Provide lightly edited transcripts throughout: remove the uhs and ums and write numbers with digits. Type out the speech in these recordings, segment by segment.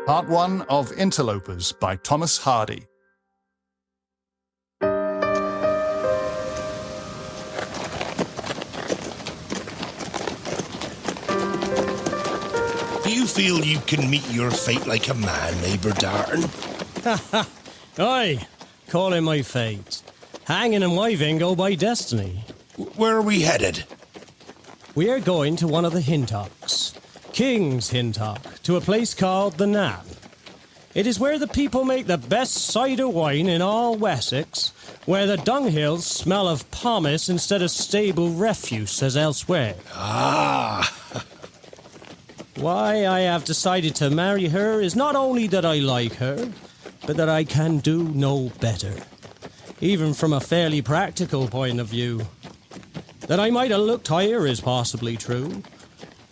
Part 1 of Interlopers by Thomas Hardy. Do you feel you can meet your fate like a man, neighbour Darton? Aye, calling my fate. Hanging and wiving go by destiny. Where are we headed? We are going to one of the Hintocks, King's Hintock, to a place called the Knap. It is where the people make the best cider wine in all Wessex, where the dunghills smell of pomace instead of stable refuse as elsewhere. Ah! Why I have decided to marry her is not only that I like her, but that I can do no better, even from a fairly practical point of view. That I might have looked higher is possibly true,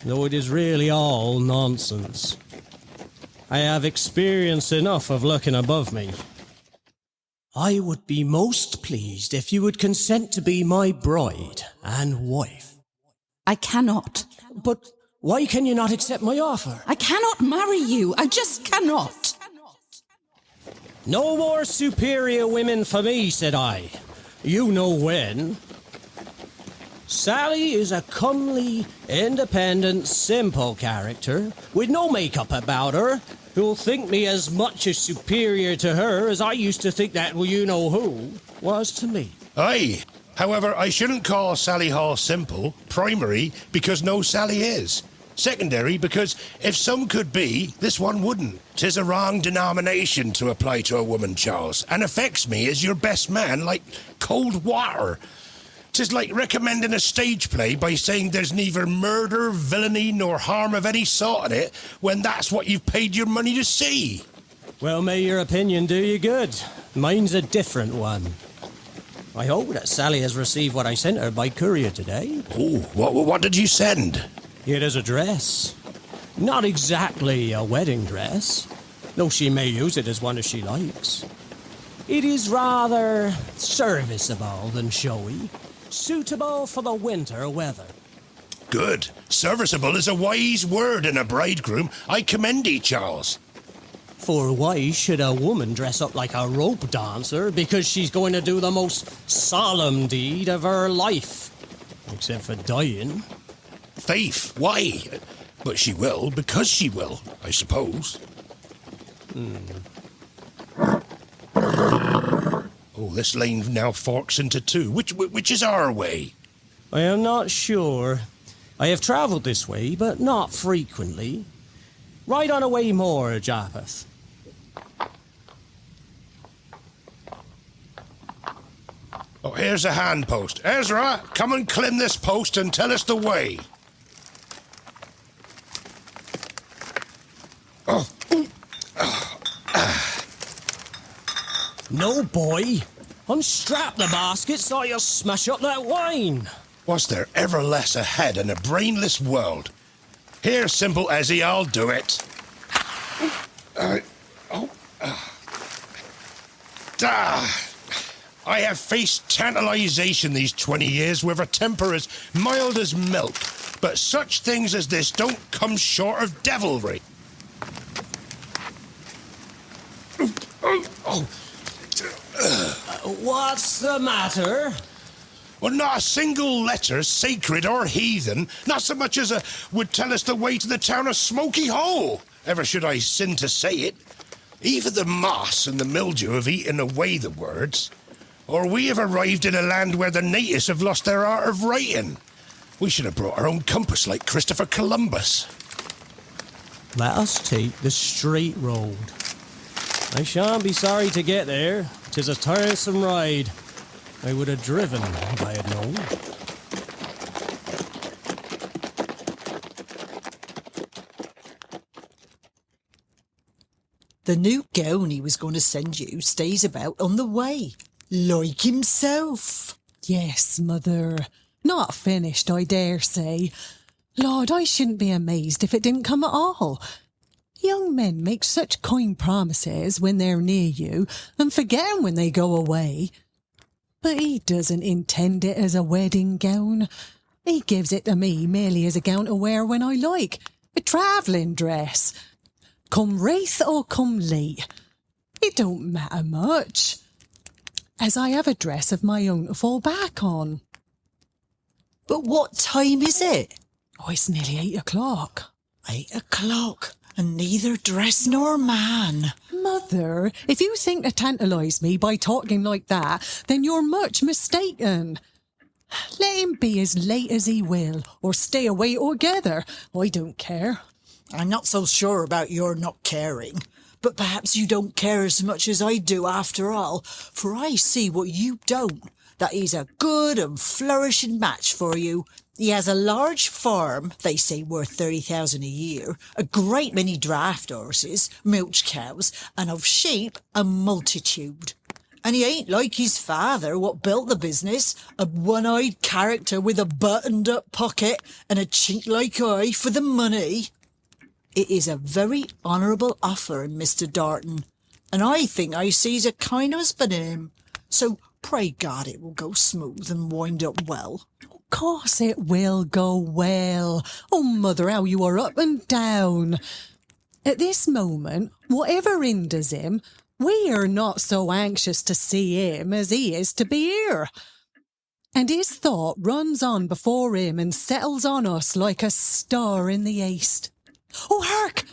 though it is really all nonsense. I have experience enough of looking above me. I would be most pleased if you would consent to be my bride and wife. I cannot. But why can you not accept my offer? I cannot marry you. I just cannot. No more superior women for me, said I. You know when. Sally is a comely, independent, simple character with no makeup about her, who'll think me as much as superior to her as I used to think that well-you-know-who was to me. Aye. However, I shouldn't call Sally Hall simple. Primary, because no Sally is. Secondary, because if some could be, this one wouldn't. 'Tis a wrong denomination to apply to a woman, Charles, and affects me as your best man like cold water. 'Tis like recommending a stage play by saying there's neither murder, villainy, nor harm of any sort in it, when that's what you've paid your money to see. Well, may your opinion do you good. Mine's a different one. I hope that Sally has received what I sent her by courier today. Oh, what did you send? It is a dress. Not exactly a wedding dress, though she may use it as one as she likes. It is rather serviceable than showy, suitable for the winter weather. Good. Serviceable is a wise word in a bridegroom. I commend thee, Charles. For why should a woman dress up like a rope dancer because she's going to do the most solemn deed of her life? Except for dying. Faith, why? But she will, because she will, I suppose. Oh, this lane now forks into two. Which is our way? I am not sure. I have travelled this way, but not frequently. Ride on away more, Japheth. Oh, here's a handpost. Ezra, come and climb this post and tell us the way. Oh. No, boy. Unstrap the basket so you'll smash up that wine. Was there ever less a head in a brainless world? Here, simple Ezzy, I'll do it. I have faced tantalization these 20 years with a temper as mild as milk, but such things as this don't come short of devilry. What's the matter? Well, not a single letter, sacred or heathen, not so much as would tell us the way to the town of Smoky Hole, ever should I sin to say it. Even the moss and the mildew have eaten away the words. Or we have arrived in a land where the natives have lost their art of writing. We should have brought our own compass like Christopher Columbus. Let us take the straight road. I shan't be sorry to get there. 'Tis a tiresome ride. I would have driven if I had known. The new gown he was going to send you stays about on the way, like himself. Yes, Mother. Not finished, I dare say. Lord, I shouldn't be amazed if it didn't come at all. Young men make such kind promises when they're near you and forget 'em when they go away. But he doesn't intend it as a wedding gown. He gives it to me merely as a gown to wear when I like. A travelling dress. come wraith or come late. It don't matter much, as I have a dress of my own to fall back on. But what time is it? Oh, it's nearly 8 o'clock. 8 o'clock, and neither dress nor man. Mother, if you think to tantalise me by talking like that, then you're much mistaken. Let him be as late as he will, or stay away altogether. I don't care. I'm not so sure about your not caring, but perhaps you don't care as much as I do after all, for I see what you don't, that he's a good and flourishing match for you. He has a large farm, they say worth 30,000 a year, a great many draft horses, milch cows, and of sheep a multitude. And he ain't like his father, what built the business, a one-eyed character with a buttoned-up pocket and a chink-like eye for the money. It is a very honourable offer in Mr. Darton, and I think I sees a kind husband in him. So pray God it will go smooth and wind up well. Of course it will go well. Oh, Mother, how you are up and down. At this moment, whatever hinders him, we are not so anxious to see him as he is to be here. And his thought runs on before him and settles on us like a star in the east. Oh, hark!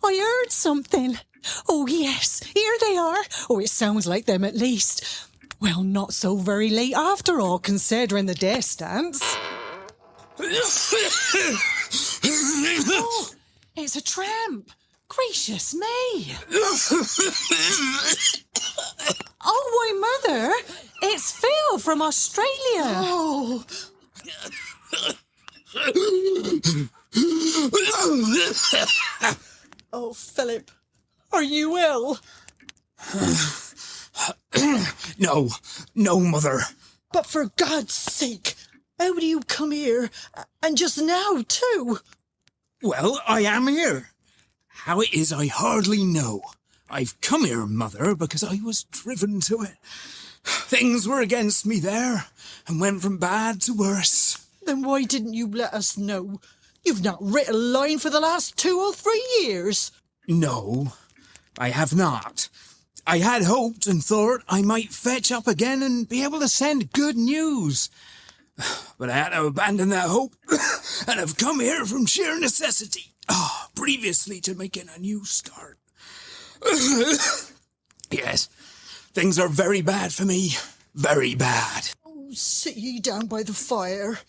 I heard something. Oh, yes, here they are. Oh, it sounds like them at least. Well, not so very late after all, considering the distance. Oh, it's a tramp. Gracious me. Oh, why, Mother, it's Phil from Australia. Oh, oh, Philip, are you ill? No, Mother. But for God's sake, how do you come here? And just now, too? Well, I am here. How it is, I hardly know. I've come here, Mother, because I was driven to it. Things were against me there, and went from bad to worse. Then why didn't you let us know? You've not writ a line for the last 2 or 3 years. No, I have not. I had hoped and thought I might fetch up again and be able to send good news. But I had to abandon that hope, and have come here from sheer necessity. Previously to making a new start. Yes, things are very bad for me. Very bad. Oh, sit ye down by the fire.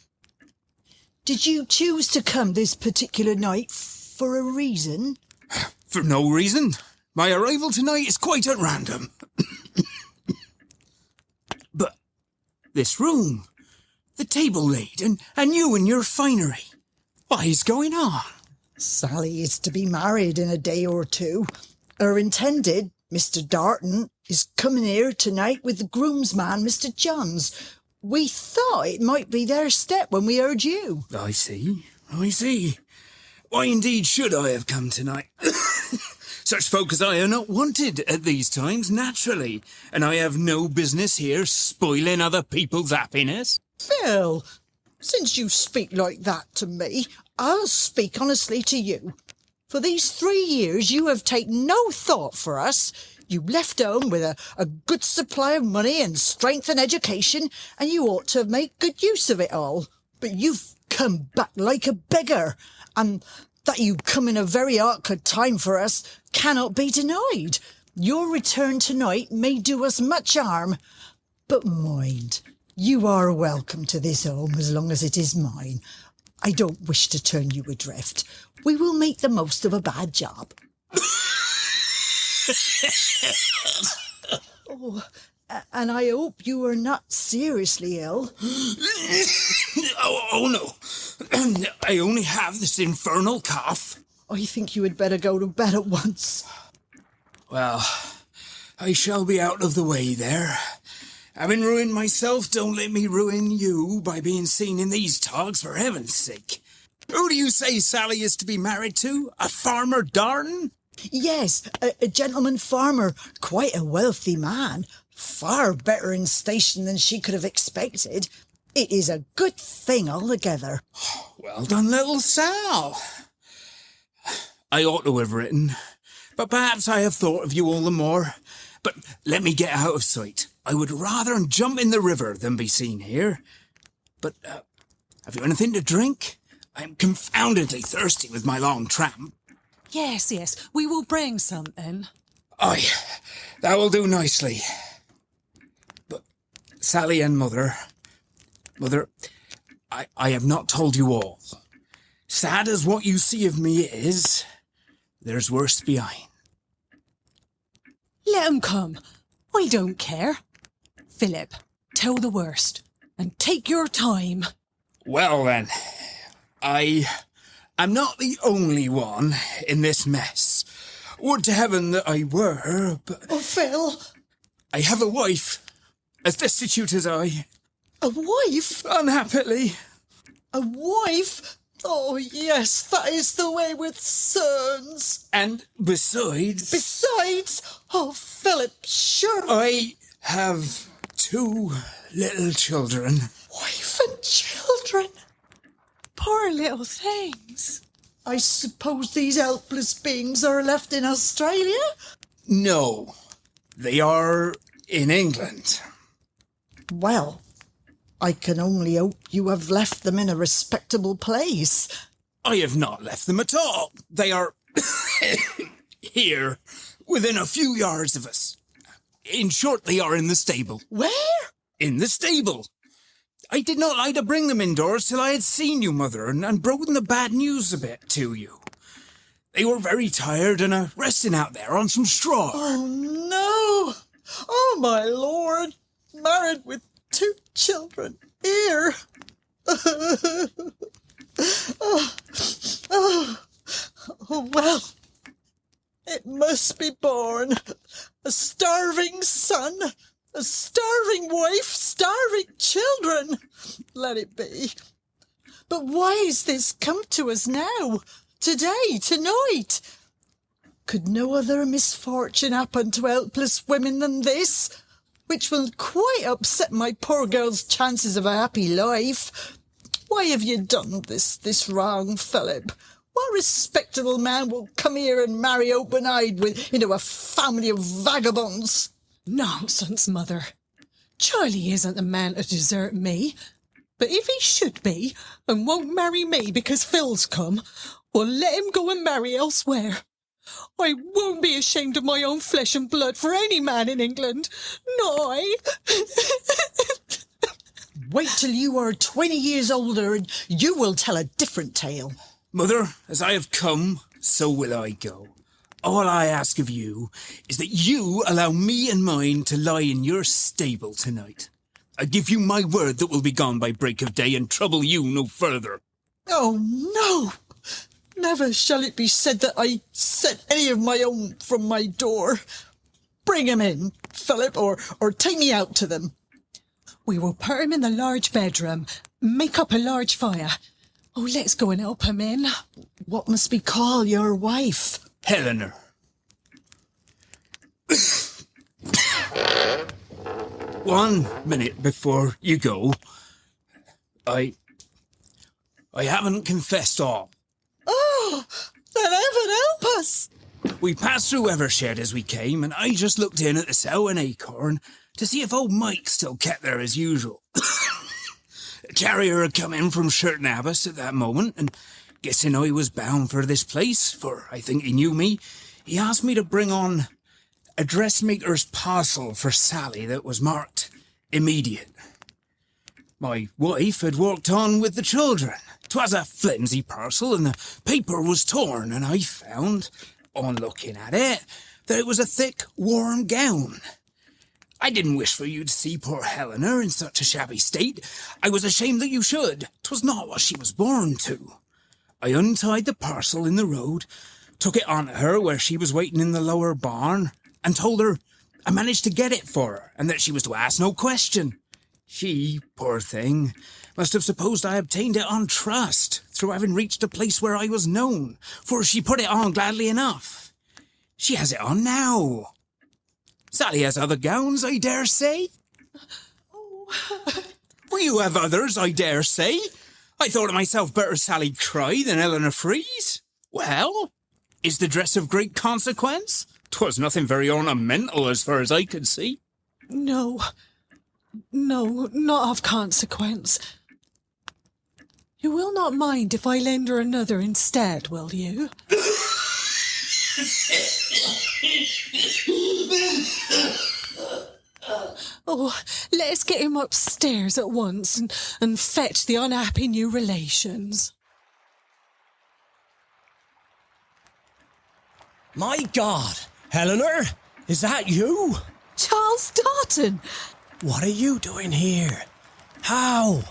Did you choose to come this particular night for a reason? For no reason. My arrival tonight is quite at random. But this room, the table laid, and you and your finery. What is going on? Sally is to be married in a day or two. Her intended, Mr. Darton, is coming here tonight with the groomsman, Mr. Johns. We thought it might be their step when we heard you. I see. Why indeed should I have come tonight? Such folk as I are not wanted at these times, naturally, and I have no business here spoiling other people's happiness. Phil, since you speak like that to me, I'll speak honestly to you. For these 3 years you have taken no thought for us. You left home with a good supply of money and strength and education, and you ought to make good use of it all. But you've come back like a beggar, and that you come in a very awkward time for us cannot be denied. Your return tonight may do us much harm, but mind, you are welcome to this home as long as it is mine. I don't wish to turn you adrift. We will make the most of a bad job. Oh, and I hope you are not seriously ill. Oh no. I only have this infernal cough. I think you had better go to bed at once. Well, I shall be out of the way there. Having ruined myself, don't let me ruin you by being seen in these togs, for heaven's sake. Who do you say Sally is to be married to? A farmer Darton? Yes, a gentleman farmer, quite a wealthy man, far better in station than she could have expected. It is a good thing altogether. Well done, little Sal. I ought to have written, but perhaps I have thought of you all the more. But let me get out of sight. I would rather jump in the river than be seen here. But have you anything to drink? I'm confoundedly thirsty with my long tramp. Yes, we will bring something. Aye, that will do nicely. But Sally and Mother, I have not told you all. Sad as what you see of me is, there's worse behind. Let 'em come. I don't care. Philip, tell the worst, and take your time. Well then, I am not the only one in this mess. Would to heaven that I were, but... Oh, Phil. I have a wife, as destitute as I. A wife? Unhappily. A wife? Oh, yes, that is the way with sons. And besides... Besides? Oh, Philip, sure. I have 2 little children. Wife and children? Poor little things. I suppose these helpless beings are left in Australia? No, they are in England. Well, I can only hope you have left them in a respectable place. I have not left them at all. They are here, within a few yards of us. In short, they are in the stable. Where? In the stable. I did not like to bring them indoors till I had seen you, Mother, and broken the bad news a bit to you. They were very tired and are resting out there on some straw. Oh, no. Oh, my lord. Married with 2 children. Here. Oh, well. It must be born. A starving son, a starving wife, starving children. Let it be. But why is this come to us now? Today, tonight? Could no other misfortune happen to helpless women than this? Which will quite upset my poor girl's chances of a happy life. Why have you done this wrong, Philip? What respectable man will come here and marry open-eyed into a family of vagabonds? Nonsense, Mother. Charlie isn't the man to desert me. But if he should be, and won't marry me because Phil's come, well, let him go and marry elsewhere. I won't be ashamed of my own flesh and blood for any man in England. Not I. Wait till you are 20 years older and you will tell a different tale. Mother, as I have come, so will I go. All I ask of you is that you allow me and mine to lie in your stable tonight. I give you my word that we'll be gone by break of day and trouble you no further. Oh, no! Never shall it be said that I sent any of my own from my door. Bring him in, Philip, or take me out to them. We will put him in the large bedroom, make up a large fire. Oh, let's go and help him in. What must we call your wife? Helena. One minute before you go, I haven't confessed all. Oh, then heaven help us! We passed through Evershed as we came, and I just looked in at the Sow and Acorn to see if old Mike still kept there as usual. The carrier had come in from Shirton Abbas at that moment, and guessing I was bound for this place, for I think he knew me, he asked me to bring on a dressmaker's parcel for Sally that was marked immediate. My wife had walked on with the children. 'Twas a flimsy parcel, and the paper was torn, and I found, on looking at it, that it was a thick, warm gown. I didn't wish for you to see poor Helena in such a shabby state. I was ashamed that you should. 'Twas not what she was born to. I untied the parcel in the road, took it on to her where she was waiting in the lower barn, and told her I managed to get it for her, and that she was to ask no question. She, poor thing, must have supposed I obtained it on trust, through having reached a place where I was known, for she put it on gladly enough. She has it on now. Sally has other gowns, I dare say. Well, you have others, I dare say. I thought it myself better Sally cry than Eleanor freeze. Well, Is the dress of great consequence? 'Twas nothing very ornamental as far as I could see. No, not of consequence. You will not mind if I lend her another instead, will you? Oh, let us get him upstairs at once and fetch the unhappy new relations. My God, Eleanor, is that you? Charles Darton! What are you doing here? How?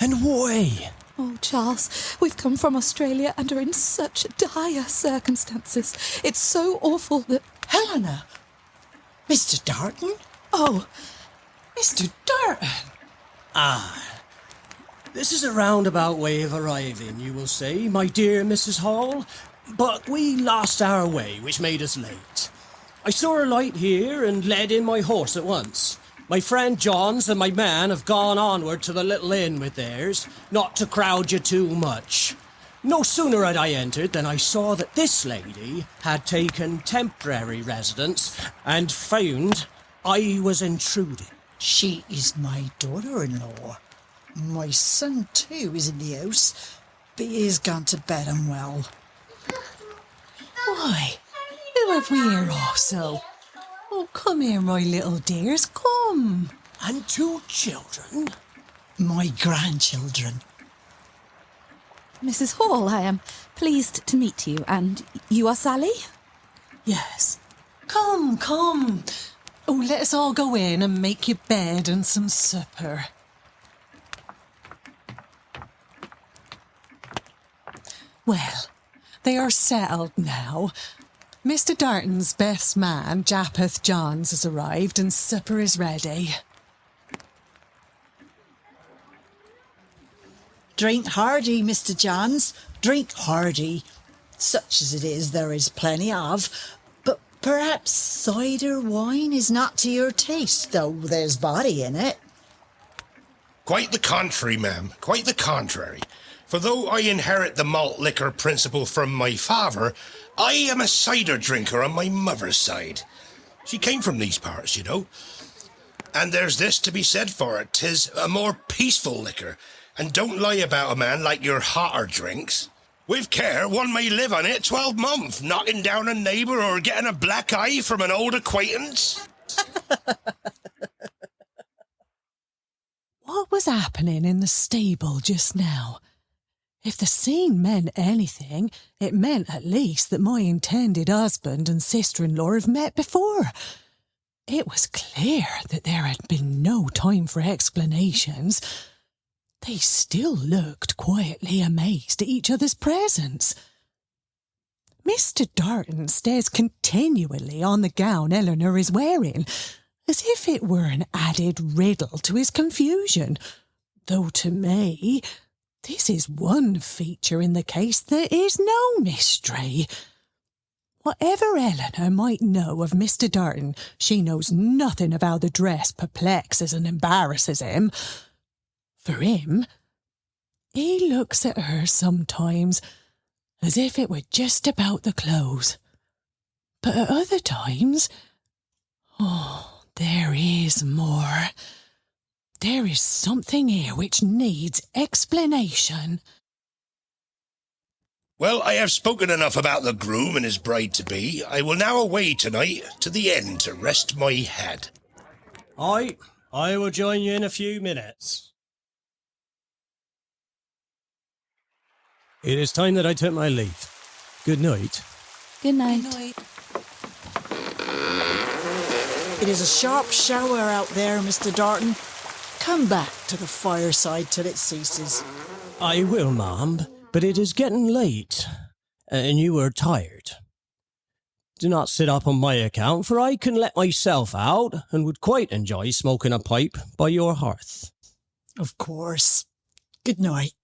And why? Oh, Charles, we've come from Australia and are in such dire circumstances. It's so awful that... Helena! Mr. Darton? Oh, Mr. Darton! This is a roundabout way of arriving, you will say, my dear Mrs. Hall. But we lost our way, which made us late. I saw a light here and led in my horse at once. My friend Johns and my man have gone onward to the little inn with theirs, not to crowd you too much. No sooner had I entered than I saw that this lady had taken temporary residence and found I was intruding. She is my daughter-in-law. My son, too, is in the house, but he is gone to bed unwell. Why, who have we here also? Oh, come here, my little dears, come. And 2 children? My grandchildren. Mrs. Hall, I am pleased to meet you. And you are Sally? Yes. Come. Oh, let us all go in and make you bed and some supper. Well, they are settled now. Mr. Darton's best man, Japheth Johns, has arrived and supper is ready. Drink hearty, Mr. Johns. Drink hearty. Such as it is, there is plenty of. But perhaps cider wine is not to your taste, though there's body in it. Quite the contrary, ma'am. Quite the contrary. For though I inherit the malt liquor principle from my father, I am a cider drinker on my mother's side. She came from these parts, you know. And there's this to be said for it. 'Tis a more peaceful liquor, and don't lie about a man like your hotter drinks. With care, one may live on it 12 months, knocking down a neighbour or getting a black eye from an old acquaintance. What was happening in the stable just now? If the scene meant anything, it meant at least that my intended husband and sister-in-law have met before. It was clear that there had been no time for explanations. They still looked quietly amazed at each other's presence. Mr. Darton stares continually on the gown Eleanor is wearing, as if it were an added riddle to his confusion, though to me this is one feature in the case that is no mystery. Whatever Eleanor might know of Mr. Darton, she knows nothing of how the dress perplexes and embarrasses him. For him, he looks at her sometimes as if it were just about the clothes. But at other times, there is more. There is something here which needs explanation. Well, I have spoken enough about the groom and his bride-to-be. I will now away tonight to the inn to rest my head. I will join you in a few minutes. It is time that I took my leave. Good night. Good night. It is a sharp shower out there, Mr. Darton. Come back to the fireside till it ceases. I will, ma'am, but it is getting late, and you are tired. Do not sit up on my account, for I can let myself out, and would quite enjoy smoking a pipe by your hearth. Of course. Good night.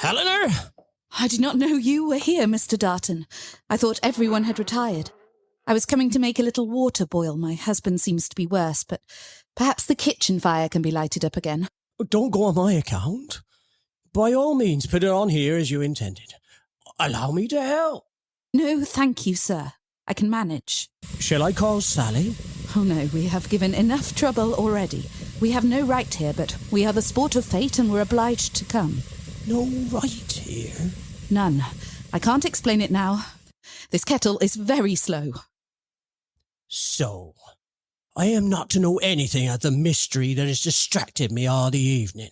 Eleanor? I did not know you were here, Mr. Darton. I thought everyone had retired. I was coming to make a little water boil. My husband seems to be worse, but perhaps the kitchen fire can be lighted up again. Don't go on my account. By all means, put it on here as you intended. Allow me to help. No, thank you, sir. I can manage. Shall I call Sally? Oh no, we have given enough trouble already. We have no right here, but we are the sport of fate and we're obliged to come. No right here? None. I can't explain it now. This kettle is very slow. So, I am not to know anything of the mystery that has distracted me all the evening.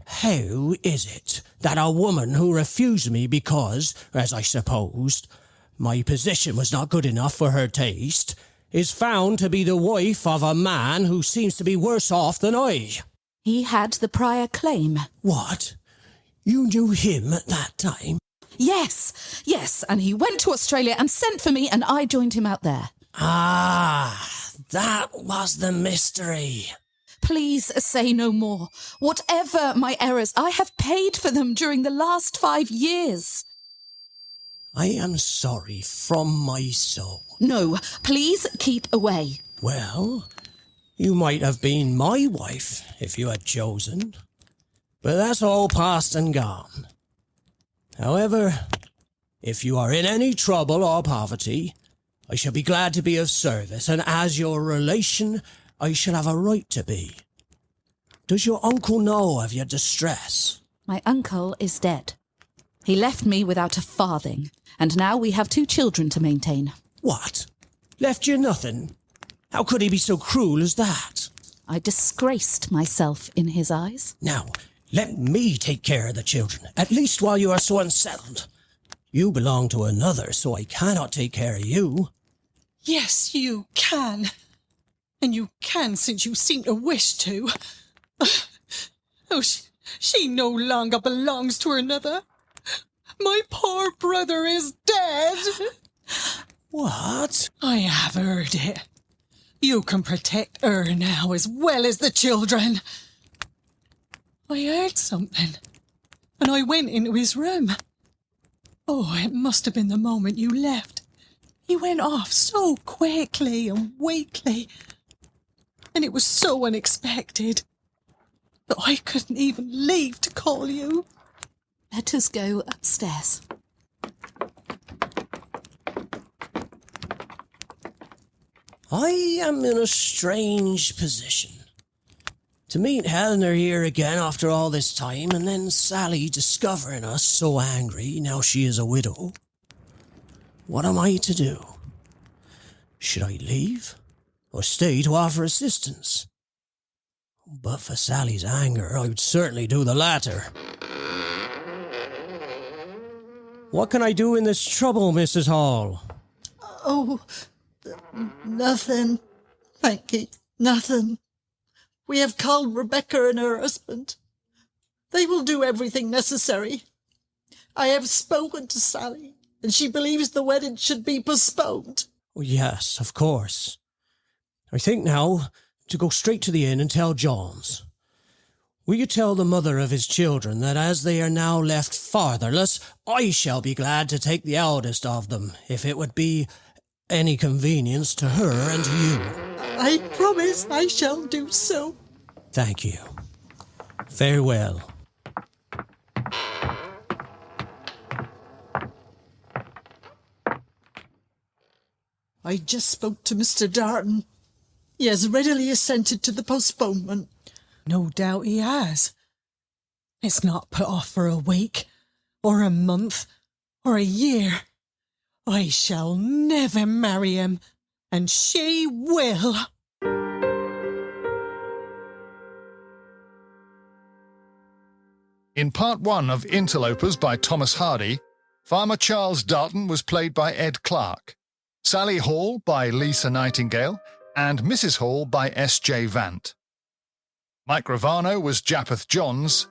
How is it that a woman who refused me because, as I supposed, my position was not good enough for her taste, is found to be the wife of a man who seems to be worse off than I? He had the prior claim. What? You knew him at that time? Yes, and he went to Australia and sent for me and I joined him out there. Ah, that was the mystery. Please say no more. Whatever my errors, I have paid for them during the last 5 years. I am sorry from my soul. No, please keep away. Well, you might have been my wife if you had chosen. But that's all past and gone. However, if you are in any trouble or poverty, I shall be glad to be of service, and as your relation, I shall have a right to be. Does your uncle know of your distress? My uncle is dead. He left me without a farthing, and now we have 2 children to maintain. What? Left you nothing? How could he be so cruel as that? I disgraced myself in his eyes. Now, let me take care of the children, at least while you are so unsettled. You belong to another, so I cannot take care of you. Yes, you can. And you can since you seem to wish to. Oh, she no longer belongs to another. My poor brother is dead. What? I have heard it. You can protect her now as well as the children. I heard something, and I went into his room. Oh, it must have been the moment you left. He went off so quickly and weakly, and it was so unexpected that I couldn't even leave to call you. Let us go upstairs. I am in a strange position. To meet Eleanor here again after all this time, and then Sally discovering us so angry now she is a widow. What am I to do? Should I leave, or stay to offer assistance? But for Sally's anger, I would certainly do the latter. What can I do in this trouble, Mrs. Hall? Oh, nothing. Thank you, nothing. We have called Rebecca and her husband. They will do everything necessary. I have spoken to Sally, and she believes the wedding should be postponed. Oh, yes, of course. I think now to go straight to the inn and tell Johns. Will you tell the mother of his children that as they are now left fatherless, I shall be glad to take the eldest of them, if it would be any convenience to her and to you. I promise I shall do so. Thank you. Farewell. I just spoke to Mr. Darton. He has readily assented to the postponement. No doubt he has. It's not put off for a week, or a month, or a year. I shall never marry him, and she will. In part 1 of Interlopers by Thomas Hardy, Farmer Charles Darton was played by Ed Clark, Sally Hall by Lisa Nightingale, and Mrs. Hall by S.J. Vant. Mike Gravano was Japheth Johns,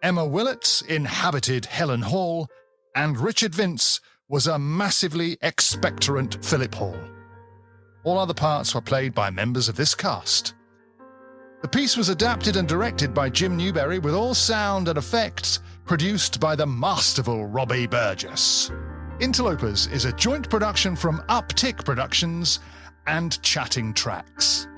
Emma Willett inhabited Helen Hall, and Richard Vince was a massively expectorant Philip Hall. All other parts were played by members of this cast. The piece was adapted and directed by Jim Newberry, with all sound and effects produced by the masterful Robbie Burgess. Interlopers is a joint production from Uptick Productions and Chatting Tracks.